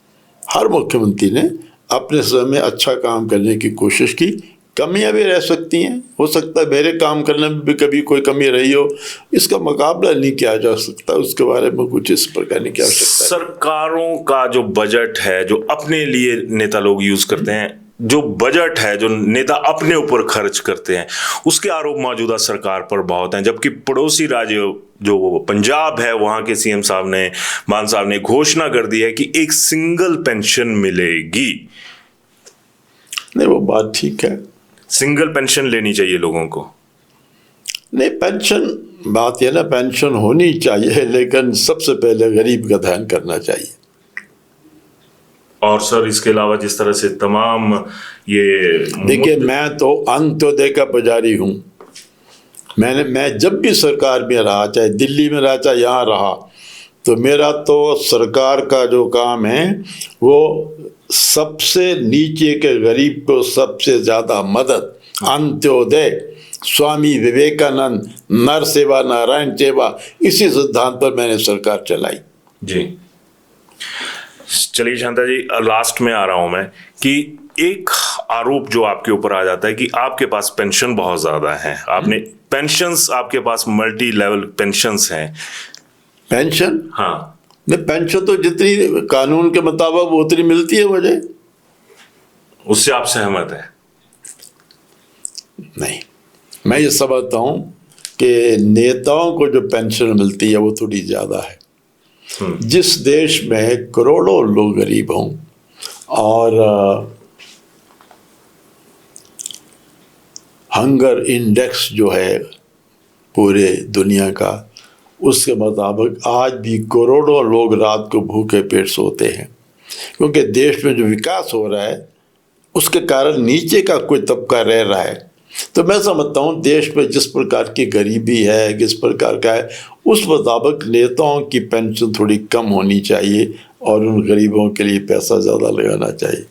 हर मुख्यमंत्री ने अपने समय अच्छा काम करने की कोशिश की। कमियां भी रह सकती हैं, हो सकता है मेरे काम करने में भी कभी कोई कमी रही हो, इसका मुकाबला नहीं किया जा सकता, उसके बारे में कुछ इस प्रकार नहीं किया जा सकता। सरकारों का जो बजट है, जो अपने लिए नेता लोग यूज करते हैं, जो बजट है जो नेता अपने ऊपर खर्च करते हैं, उसके आरोप मौजूदा सरकार पर बहुत हैं। जबकि पड़ोसी राज्य जो पंजाब है, वहां के सीएम साहब ने, मान साहब ने घोषणा कर दी है कि एक सिंगल पेंशन मिलेगी। नहीं, वो बात ठीक है, सिंगल पेंशन लेनी चाहिए लोगों को। नहीं, पेंशन बात यह ना, पेंशन होनी चाहिए, लेकिन सबसे पहले गरीब का ध्यान करना चाहिए। और सर इसके अलावा जिस तरह से तमाम ये देखिए, मैं तो अंत्योदय का पुजारी हूँ। मैं जब भी सरकार में रहा, चाहे दिल्ली में रहा चाहे यहाँ रहा, तो मेरा तो सरकार का जो काम है वो सबसे नीचे के गरीब को सबसे ज़्यादा मदद, अंत्योदय, स्वामी विवेकानंद, नर सेवा नारायण सेवा, इसी सिद्धांत पर मैंने सरकार चलाई। जी चलिए शांता जी, लास्ट में आ रहा हूं मैं कि एक आरोप जो आपके ऊपर आ जाता है कि आपके पास पेंशन बहुत ज्यादा है, आपने पेंशन्स, आपके पास मल्टी लेवल पेंशन्स हैं। पेंशन? हाँ, नहीं, पेंशन तो जितनी कानून के मुताबिक उतनी मिलती है मुझे। उससे आप सहमत हैं? नहीं, मैं ये समझता हूँ कि नेताओं को जो पेंशन मिलती है वो थोड़ी ज़्यादा है। जिस देश में करोड़ों लोग गरीब हों और हंगर इंडेक्स जो है पूरे दुनिया का, उसके मुताबिक आज भी करोड़ों लोग रात को भूखे पेट सोते हैं, क्योंकि देश में जो विकास हो रहा है उसके कारण नीचे का कोई तबका रह रहा है। तो मैं समझता हूँ देश में जिस प्रकार की गरीबी है, किस प्रकार का है, उस मुताबिक नेताओं की पेंशन थोड़ी कम होनी चाहिए और उन गरीबों के लिए पैसा ज़्यादा लगाना चाहिए।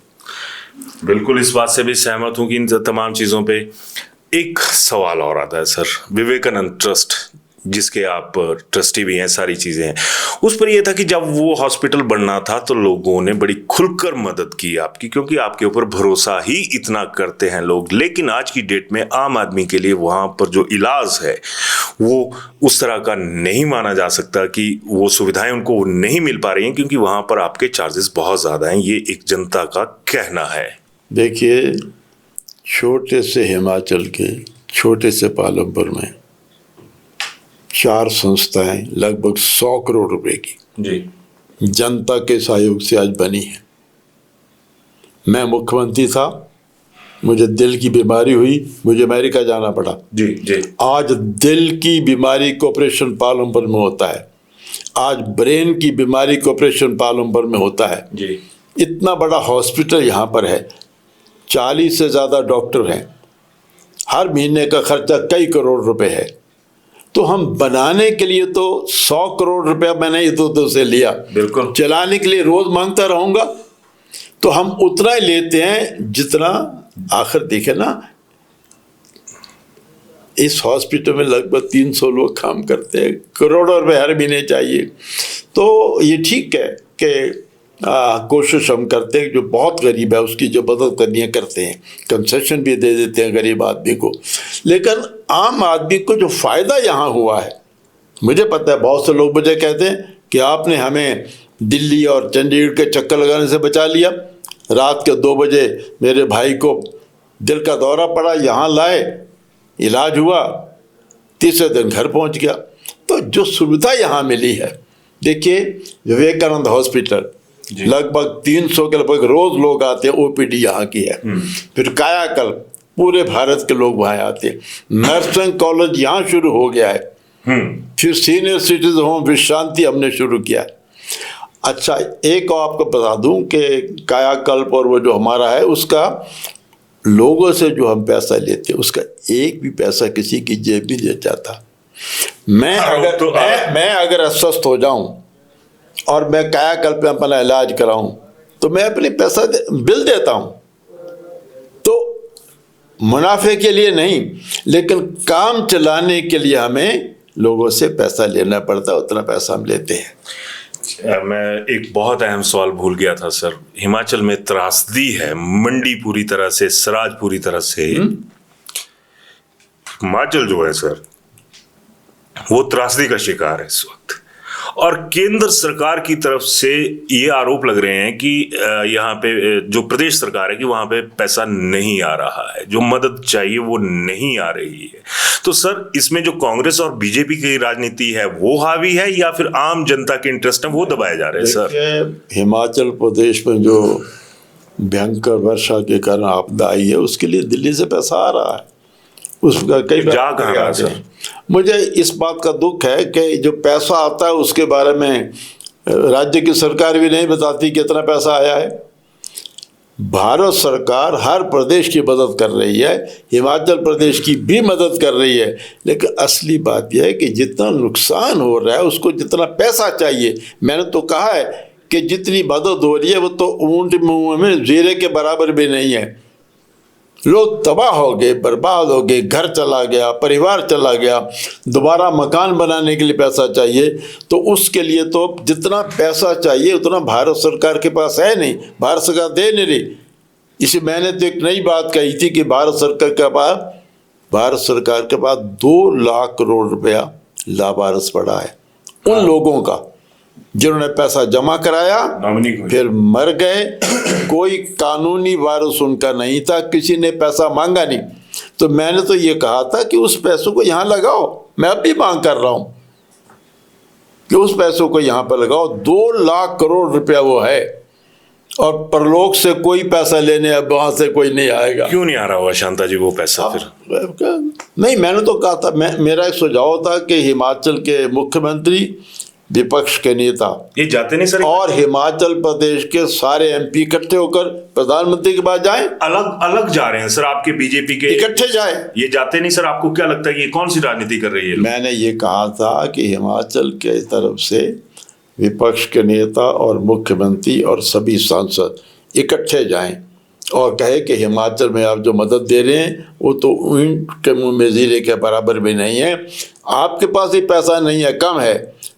बिल्कुल इस बात से भी सहमत हूँ कि इन तमाम चीज़ों पे एक सवाल और आता है सर। विवेकानंद ट्रस्ट, जिसके आप ट्रस्टी भी हैं, सारी चीज़ें हैं, उस पर यह था कि जब वो हॉस्पिटल बनना था तो लोगों ने बड़ी खुलकर मदद की आपकी, क्योंकि आपके ऊपर भरोसा ही इतना करते हैं लोग। लेकिन आज की डेट में आम आदमी के लिए वहाँ पर जो इलाज है वो उस तरह का नहीं माना जा सकता, कि वो सुविधाएं उनको नहीं मिल पा रही हैं, क्योंकि वहाँ पर आपके चार्जेस बहुत ज़्यादा हैं। ये एक जनता का कहना है। देखिए, छोटे से हिमाचल के छोटे से पालमपुर में 4 संस्थाएं लगभग 100 करोड़ रुपए की जी जनता के सहयोग से आज बनी है। मैं मुख्यमंत्री था, मुझे दिल की बीमारी हुई, मुझे अमेरिका जाना पड़ा। जी जी आज दिल की बीमारी का ऑपरेशन पालमपुर में होता है, आज ब्रेन की बीमारी का ऑपरेशन पालमपुर में होता है। जी इतना बड़ा हॉस्पिटल यहाँ पर है, 40 से ज़्यादा डॉक्टर हैं, हर महीने का खर्चा कई करोड़ रुपए है। तो हम बनाने के लिए तो 100 करोड़ रुपया मैंने इधर से लिया, बिल्कुल चलाने के लिए रोज मांगता रहूंगा, तो हम उतना ही लेते हैं जितना आखिर देखे ना, इस हॉस्पिटल में लगभग 300 लोग काम करते हैं, करोड़ों रुपए हर महीने चाहिए। तो ये ठीक है कि कोशिश हम करते हैं, जो बहुत गरीब है उसकी जो मदद करनी है करते हैं, कंसेशन भी दे देते हैं गरीब आदमी को। लेकिन आम आदमी को जो फ़ायदा यहाँ हुआ है, मुझे पता है बहुत से लोग मुझे कहते हैं कि आपने हमें दिल्ली और चंडीगढ़ के चक्कर लगाने से बचा लिया। रात के 2 बजे मेरे भाई को दिल का दौरा पड़ा, यहाँ लाए, इलाज हुआ, तीसरे दिन घर पहुँच गया। तो जो सुविधा यहाँ मिली है, देखिए विवेकानंद हॉस्पिटल लगभग 300 के लगभग रोज लोग आते हैं, ओपीडी यहाँ की है। फिर कायाकल्प, पूरे भारत के लोग वहाँ आते हैं। नर्सिंग कॉलेज यहाँ शुरू हो गया है। फिर सीनियर सिटीजन होम विश्रांति हमने शुरू किया। अच्छा, एक और आपको बता दूं कि कायाकल्प और वो जो हमारा है, उसका लोगों से जो हम पैसा लेते हैं, उसका एक भी पैसा किसी की जेब में नहीं जाता। मैं अगर अस्वस्थ हो जाऊं और मैं कायाकल्प में अपना इलाज कराऊं तो मैं अपने पैसा बिल देता हूं, तो मुनाफे के लिए नहीं, लेकिन काम चलाने के लिए हमें लोगों से पैसा लेना पड़ता है, उतना पैसा हम लेते हैं। मैं एक बहुत अहम सवाल भूल गया था सर। हिमाचल में त्रासदी है, मंडी पूरी तरह से, सराज पूरी तरह से, हिमाचल जो है सर वो त्रासदी का शिकार है इस वक्त, और केंद्र सरकार की तरफ से ये आरोप लग रहे हैं कि यहाँ पे जो प्रदेश सरकार है कि वहां पे पैसा नहीं आ रहा है, जो मदद चाहिए वो नहीं आ रही है। तो सर इसमें जो कांग्रेस और बीजेपी की राजनीति है वो हावी है या फिर आम जनता के इंटरेस्ट है वो दबाए जा रहे हैं सर? हिमाचल प्रदेश में जो भयंकर वर्षा के कारण आपदा आई है उसके लिए दिल्ली से पैसा आ रहा है, उसका कई जा कहाँ रहा है सर? मुझे इस बात का दुख है कि जो पैसा आता है उसके बारे में राज्य की सरकार भी नहीं बताती कितना पैसा आया है। भारत सरकार हर प्रदेश की मदद कर रही है, हिमाचल प्रदेश की भी मदद कर रही है, लेकिन असली बात यह है कि जितना नुकसान हो रहा है उसको जितना पैसा चाहिए, मैंने तो कहा है कि जितनी मदद हो रही है वो तो ऊंट मुंह में जीरे के बराबर भी नहीं है। लोग तबाह हो गए, बर्बाद हो गए, घर चला गया, परिवार चला गया, दोबारा मकान बनाने के लिए पैसा चाहिए, तो उसके लिए तो जितना पैसा चाहिए उतना भारत सरकार के पास है नहीं, भारत सरकार दे नहीं रही। इसी मैंने तो एक नई बात कही थी कि भारत सरकार के पास 2 लाख करोड़ रुपया लाभांश पड़ा है उन लोगों का जिन्होंने पैसा जमा कराया फिर मर गए, कोई कानूनी वारिस उनका नहीं था, किसी ने पैसा मांगा नहीं। तो मैंने तो ये कहा था कि उस पैसों को यहाँ लगाओ, मैं अब भी मांग कर रहा हूँ कि उस पैसों को यहाँ पर लगाओ। 2 लाख करोड़ रुपया वो है, और परलोक से कोई पैसा लेने अब वहां से कोई नहीं आएगा। क्यों नहीं आ रहा हुआ शांता जी वो पैसा? फिर नहीं, मैंने तो कहा था, मेरा एक सुझाव था कि हिमाचल के मुख्यमंत्री, विपक्ष के नेता ये जाते नहीं सर, और हिमाचल प्रदेश के सारे एमपी इकट्ठे होकर प्रधानमंत्री के पास जाएं। अलग अलग जा रहे हैं सर, आपके बीजेपी के इकट्ठे जाए, ये जाते नहीं सर। आपको क्या लगता है ये कौन सी राजनीति कर रही है? मैंने ये कहा था कि हिमाचल के तरफ से विपक्ष के नेता और मुख्यमंत्री और सभी सांसद इकट्ठे जाएं और कहे कि हिमाचल में आप जो मदद दे रहे हैं वो तो ऊंट के मुंह में जीरे के बराबर भी नहीं है, आपके पास ही पैसा नहीं है, कम है,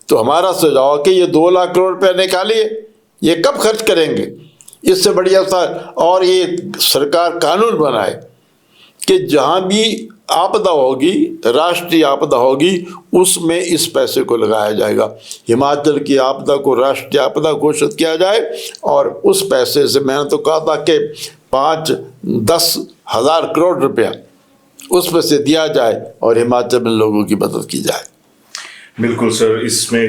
तो हमारा सुझाव कि ये 2 लाख करोड़ रुपया निकालिए, ये कब खर्च करेंगे? इससे बढ़िया था, और ये सरकार कानून बनाए कि जहाँ भी आपदा होगी, राष्ट्रीय आपदा होगी, उसमें इस पैसे को लगाया जाएगा। हिमाचल की आपदा को राष्ट्रीय आपदा घोषित किया जाए और उस पैसे से, मैंने तो कहा था कि 5-10 हज़ार करोड़ रुपया उस पर से दिया जाए और हिमाचल में लोगों की मदद की जाए। बिल्कुल सर, इसमें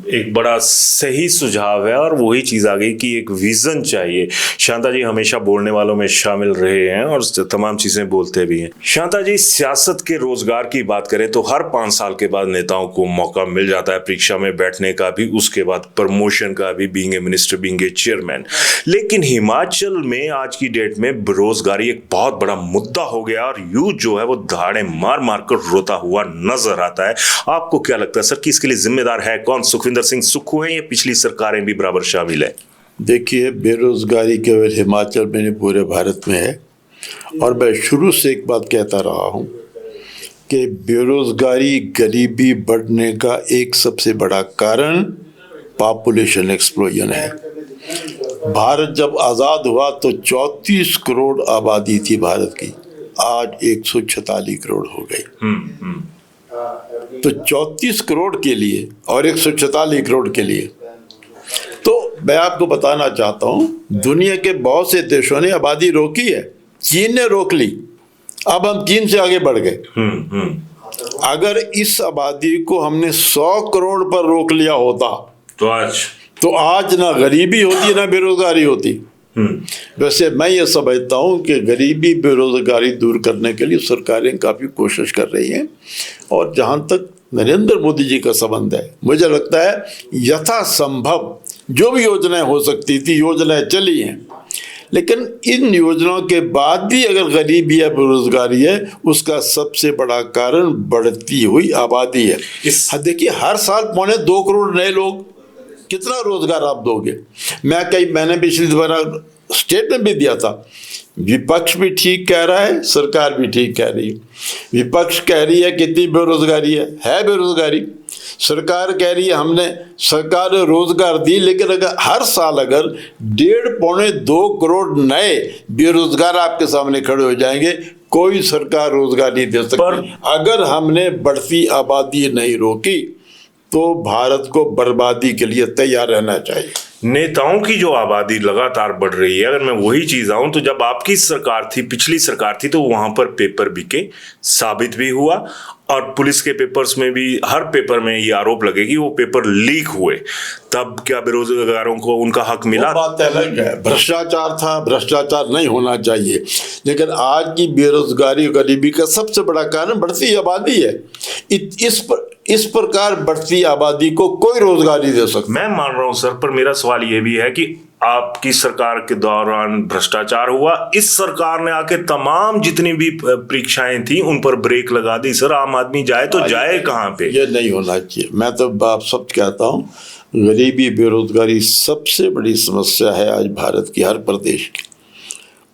एक बड़ा सही सुझाव है और वही चीज़ आ गई कि एक विज़न चाहिए। शांता जी हमेशा बोलने वालों में शामिल रहे हैं और तमाम चीज़ें बोलते भी हैं। शांता जी, सियासत के रोजगार की बात करें तो हर 5 साल के बाद नेताओं को मौका मिल जाता है परीक्षा में बैठने का भी, उसके बाद प्रमोशन का भी, being a minister, being a chairman. लेकिन हिमाचल में आज की डेट में बेरोजगारी एक बहुत बड़ा मुद्दा हो गया और यूथ जो है वो दहाड़े मार मार कर रोता हुआ नजर आता है। आपको क्या लगता है सर कि इसके लिए जिम्मेदार है कौन? सुखविंदर सिंह सुक्खू है या पिछली सरकारें भी बराबर शामिल है? देखिए, बेरोजगारी केवल हिमाचल में नहीं पूरे भारत में है, और मैं शुरू से एक बात कहता रहा हूं कि बेरोजगारी, गरीबी बढ़ने का एक सबसे बड़ा कारण पॉपुलेशन एक्सप्लोजन है। भारत जब आज़ाद हुआ तो 34 करोड़ आबादी थी भारत की, आज 146 करोड़ हो गई। तो 34 करोड़ के लिए और 146 करोड़ के लिए, तो मैं आपको बताना चाहता हूं, दुनिया के बहुत से देशों ने आबादी रोकी है। चीन ने रोक ली, अब हम चीन से आगे बढ़ गए। अगर इस आबादी को हमने 100 करोड़ पर रोक लिया होता तो आज ना गरीबी होती ना बेरोजगारी होती। वैसे मैं ये समझता हूँ कि गरीबी, बेरोजगारी दूर करने के लिए सरकारें काफ़ी कोशिश कर रही हैं, और जहाँ तक नरेंद्र मोदी जी का संबंध है, मुझे लगता है यथासंभव जो भी योजनाएं हो सकती थी, योजनाएं चली हैं, लेकिन इन योजनाओं के बाद भी अगर गरीबी या बेरोजगारी है, उसका सबसे बड़ा कारण बढ़ती हुई आबादी है। देखिए, हर साल 2.25 करोड़ नए लोग, कितना रोजगार आप दोगे? मैंने पिछली बार स्टेटमेंट भी दिया था, विपक्ष भी ठीक कह रहा है, सरकार भी ठीक कह रही है। विपक्ष कह रही है कितनी बेरोजगारी है बेरोजगारी। सरकार कह रही है हमने, सरकार ने रोजगार दी, लेकिन अगर हर साल अगर 1.5-2 करोड़ नए बेरोजगार आपके सामने खड़े हो जाएंगे, कोई सरकार रोजगार नहीं दे सकती। अगर हमने बढ़ती आबादी नहीं रोकी तो भारत को बर्बादी के लिए तैयार रहना चाहिए। नेताओं की जो आबादी लगातार बढ़ रही है, अगर मैं वही चीज आऊं तो जब आपकी सरकार थी, पिछली सरकार थी, तो वहां पर पेपर बिके, साबित भी हुआ, और पुलिस के पेपर्स में भी, हर पेपर में ये आरोप लगे कि वो पेपर लीक हुए। तब क्या बेरोजगारों को उनका हक मिला? बात अलग है, भ्रष्टाचार था, भ्रष्टाचार नहीं होना चाहिए। लेकिन आज की बेरोजगारी गरीबी का सबसे बड़ा कारण बढ़ती आबादी है। इस प्रकार बढ़ती आबादी को कोई रोजगार नहीं दे सकता। मैं मान रहा हूं सर, पर मेरा सवाल ये भी है कि आपकी सरकार के दौरान भ्रष्टाचार हुआ, इस सरकार ने आके तमाम जितनी भी परीक्षाएं थी उन पर ब्रेक लगा दी। सर, आम आदमी जाए तो जाए कहां पे? ये नहीं होना चाहिए। मैं तो आप सब कहता हूं, गरीबी बेरोजगारी सबसे बड़ी समस्या है आज भारत की, हर प्रदेश की।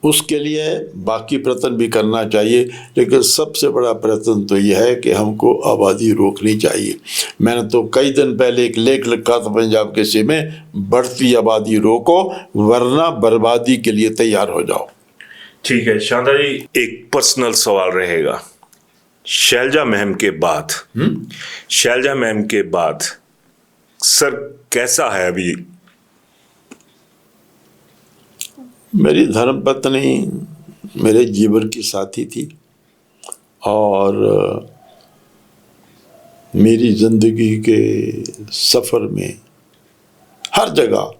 उसके लिए बाकी प्रयत्न भी करना चाहिए, लेकिन सबसे बड़ा प्रयत्न तो यह है कि हमको आबादी रोकनी चाहिए। मैंने तो कई दिन पहले एक लेख लिखा था पंजाब केसरी में, बढ़ती आबादी रोको वरना बर्बादी के लिए तैयार हो जाओ। ठीक है शांता जी, एक पर्सनल सवाल रहेगा। शैलजा मैम के बाद सर कैसा है अभी? मेरी धर्मपत्नी मेरे जीवन की साथी थी और मेरी जिंदगी के सफ़र में हर जगह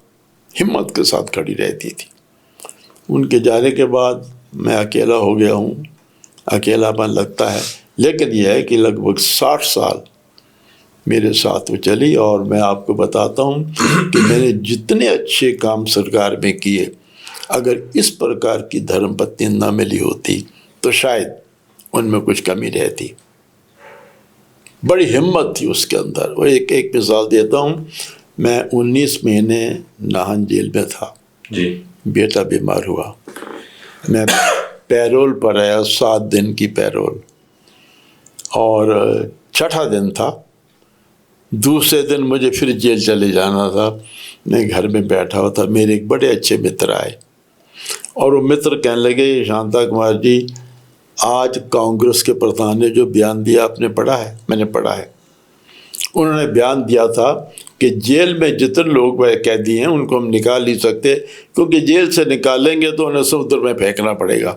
हिम्मत के साथ खड़ी रहती थी। उनके जाने के बाद मैं अकेला हो गया हूँ, अकेलापन लगता है, लेकिन यह है कि लगभग 60 साल मेरे साथ वो चली। और मैं आपको बताता हूँ कि मैंने जितने अच्छे काम सरकार में किए, अगर इस प्रकार की धर्मपत्नी न मिली होती तो शायद उनमें कुछ कमी रहती। बड़ी हिम्मत थी उसके अंदर। वो एक मिसाल देता हूँ, मैं 19 महीने नाहन जेल में था जी। बेटा बीमार हुआ, मैं पैरोल पर आया, 7 दिन की पैरोल, और छठा दिन था, दूसरे दिन मुझे फिर जेल चले जाना था। मैं घर में बैठा हुआ था, मेरे एक बड़े अच्छे मित्र आए और वो मित्र कहने लगे, शांता कुमार जी, आज कांग्रेस के प्रधान ने जो बयान दिया आपने पढ़ा है? मैंने पढ़ा है। उन्होंने बयान दिया था कि जेल में जितने लोग कैदी हैं उनको हम निकाल नहीं सकते, क्योंकि जेल से निकालेंगे तो उन्हें समुद्र में फेंकना पड़ेगा।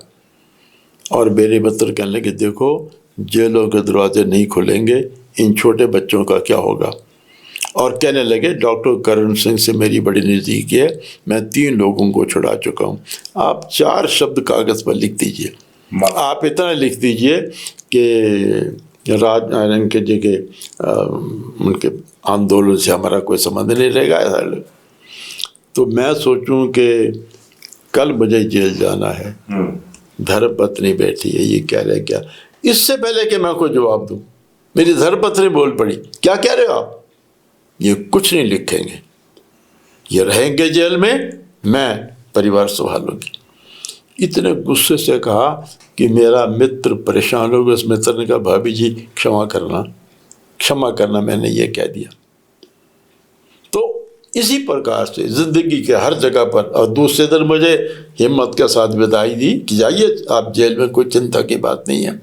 और मेरे मित्र कहने लगे, देखो जेलों के दरवाजे नहीं खुलेंगे, इन छोटे बच्चों का क्या होगा? और कहने लगे, डॉक्टर करण सिंह से मेरी बड़ी नज़दीकी है, मैं 3 लोगों को छुड़ा चुका हूँ, आप 4 शब्द कागज़ पर लिख दीजिए। आप इतना लिख दीजिए कि राज के जगह उनके आंदोलन से हमारा कोई संबंध नहीं रहेगा। तो मैं सोचूं कि कल मुझे जेल जाना है, धर्मपत्नी बैठी है, ये कह रहे क्या? इससे पहले कि मैं कोई जवाब दूं, मेरी धर्मपत्नी बोल पड़ी, क्या कह रहे हो आप? ये कुछ नहीं लिखेंगे, ये रहेंगे जेल में, मैं परिवार संभालूंगी। इतने गुस्से से कहा कि मेरा मित्र परेशान हो गया। उस मित्र ने कहा, भाभी जी क्षमा करना, मैंने ये कह दिया। तो इसी प्रकार से जिंदगी के हर जगह पर। और दूसरे दिन मुझे हिम्मत के साथ विदाई दी कि जाइए आप जेल में, कोई चिंता की बात नहीं है।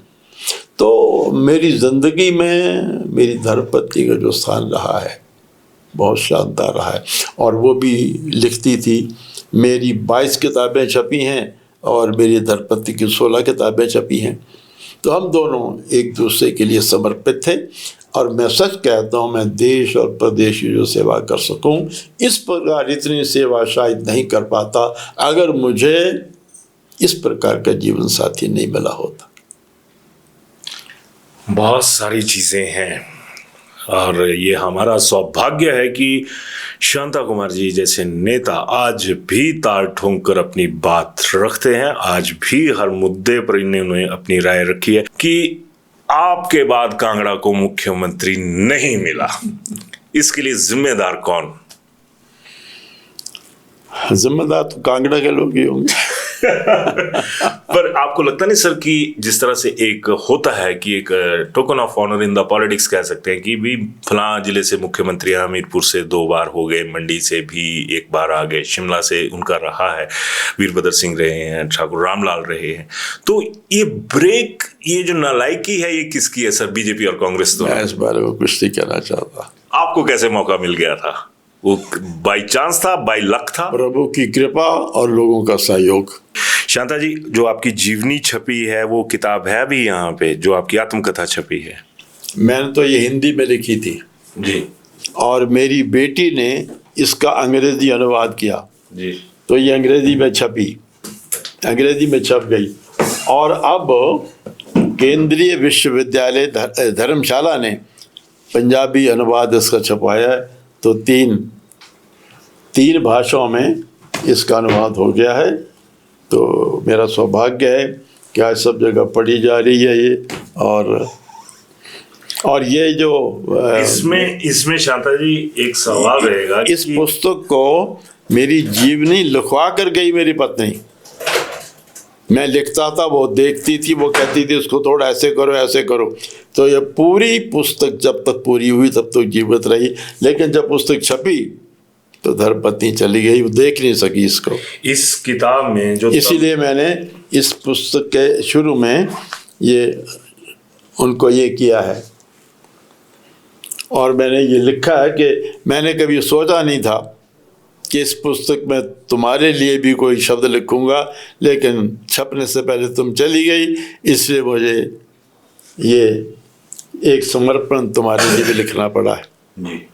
तो मेरी ज़िंदगी में मेरी धर्मपत्नी का जो स्थान रहा है बहुत शानदार रहा है। और वो भी लिखती थी, मेरी 22 किताबें छपी हैं और मेरी धर्मपत्नी की 16 किताबें छपी हैं। तो हम दोनों एक दूसरे के लिए समर्पित थे। और मैं सच कहता हूँ, मैं देश और प्रदेश की जो सेवा कर सकूँ, इस प्रकार इतनी सेवा शायद नहीं कर पाता अगर मुझे इस प्रकार का जीवन साथी नहीं मिला होता। बहुत सारी चीज़ें हैं और ये हमारा सौभाग्य है कि शांता कुमार जी जैसे नेता आज भी ताल ठोंक कर अपनी बात रखते हैं। आज भी हर मुद्दे पर इन्होंने अपनी राय रखी है कि आपके बाद कांगड़ा को मुख्यमंत्री नहीं मिला, इसके लिए जिम्मेदार कौन? जिम्मेदार तो कांगड़ा के लोग ही होंगे। पर आपको लगता नहीं सर कि जिस तरह से एक होता है कि एक token of honour in the politics कह सकते हैं कि भी फलां जिले से मुख्यमंत्री हमीरपुर से 2 बार हो गए, मंडी से भी 1 बार आ गए, शिमला से उनका रहा है, वीरभद्र सिंह रहे हैं, ठाकुर रामलाल रहे हैं, तो ये ब्रेक, ये जो नालायकी है ये किसकी है सर? बीजेपी और कांग्रेस तो? मैं इस बारे में कुछ नहीं कहना चाहता। आपको कैसे मौका मिल गया था? वो बाई चांस था, बाई लक था? प्रभु की कृपा और लोगों का सहयोग। शांता जी, जो आपकी जीवनी छपी है वो किताब है अभी यहाँ पे, जो आपकी आत्मकथा छपी है? मैंने तो ये हिंदी में लिखी थी जी, और मेरी बेटी ने इसका अंग्रेजी अनुवाद किया जी, तो ये अंग्रेजी में छप गई। और अब केंद्रीय विश्वविद्यालय धर्मशाला ने पंजाबी अनुवाद इसका छपाया है, तो तीन भाषाओं में इसका अनुवाद हो गया है। तो मेरा सौभाग्य है कि आज सब जगह पढ़ी जा रही है ये। और ये जो इसमें शांता जी एक सवाल रहेगा, इस पुस्तक को मेरी जीवनी लिखवा कर गई मेरी पत्नी। मैं लिखता था, वो देखती थी, वो कहती थी उसको थोड़ा ऐसे करो ऐसे करो। तो ये पूरी पुस्तक जब तक पूरी हुई तब तक जीवित रही, लेकिन जब पुस्तक छपी तो धर्मपत्नी चली गई, वो देख नहीं सकी इसको। इस किताब में जो, इसीलिए मैंने इस पुस्तक के शुरू में ये उनको ये किया है और मैंने ये लिखा है कि मैंने कभी सोचा नहीं था कि इस पुस्तक में तुम्हारे लिए भी कोई शब्द लिखूंगा, लेकिन छपने से पहले तुम चली गई, इसलिए मुझे ये एक समर्पण तुम्हारे लिए भी लिखना पड़ा है। जी।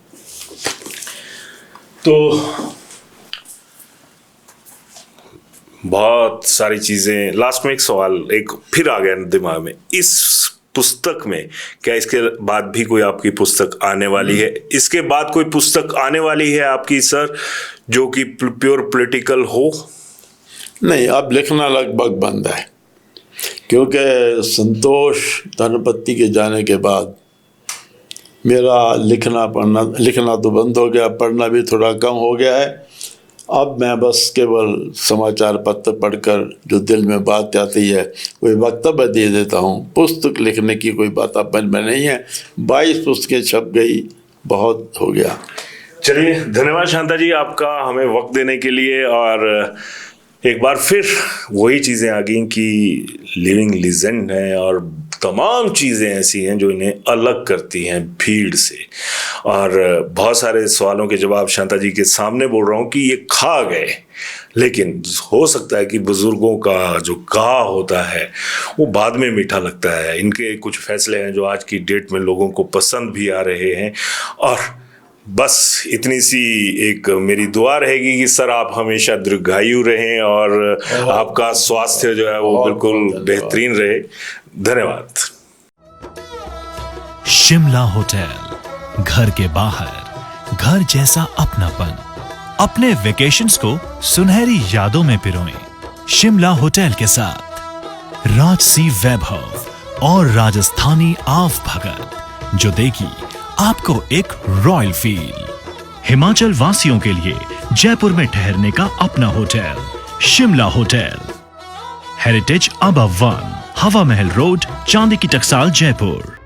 तो बहुत सारी चीजें, लास्ट में एक सवाल एक फिर आ गया दिमाग में, इस पुस्तक में क्या इसके बाद भी कोई आपकी पुस्तक आने वाली है? इसके बाद कोई पुस्तक आने वाली है आपकी सर जो कि प्योर पॉलिटिकल हो? नहीं, अब लिखना लगभग बंद है, क्योंकि संतोष धर्मपत्नी के जाने के बाद मेरा लिखना तो बंद हो गया, पढ़ना भी थोड़ा कम हो गया है। अब मैं बस केवल समाचार पत्र पढ़कर जो दिल में बात आती है कोई वक्तव्य दे देता हूँ। पुस्तक लिखने की कोई बात अपन में नहीं है। 22 पुस्तकें छप गई, बहुत हो गया। चलिए, धन्यवाद शांता जी आपका हमें वक्त देने के लिए। और एक बार फिर वही चीज़ें आ गई कि लिविंग लीजेंड है और तमाम चीज़ें ऐसी हैं जो इन्हें अलग करती हैं भीड़ से। और बहुत सारे सवालों के जवाब शांता जी के सामने बोल रहा हूँ कि ये खा गए, लेकिन हो सकता है कि बुजुर्गों का जो कहा होता है वो बाद में मीठा लगता है। इनके कुछ फैसले हैं जो आज की डेट में लोगों को पसंद भी आ रहे हैं। और बस इतनी सी एक मेरी दुआ रहेगी कि सर आप हमेशा दीर्घायु रहें और आपका स्वास्थ्य जो है वो बिल्कुल बेहतरीन रहे। धन्यवाद। शिमला होटल, घर के बाहर घर जैसा अपनापन। अपने वेकेशंस को सुनहरी यादों में पिरोएं शिमला होटल के साथ। राजसी वैभव और राजस्थानी आव भगत जो देगी आपको एक रॉयल फील। हिमाचल वासियों के लिए जयपुर में ठहरने का अपना hotel Shimla hotel. Heritage above 1, हवा महल रोड, चांदी की टकसाल, जयपुर।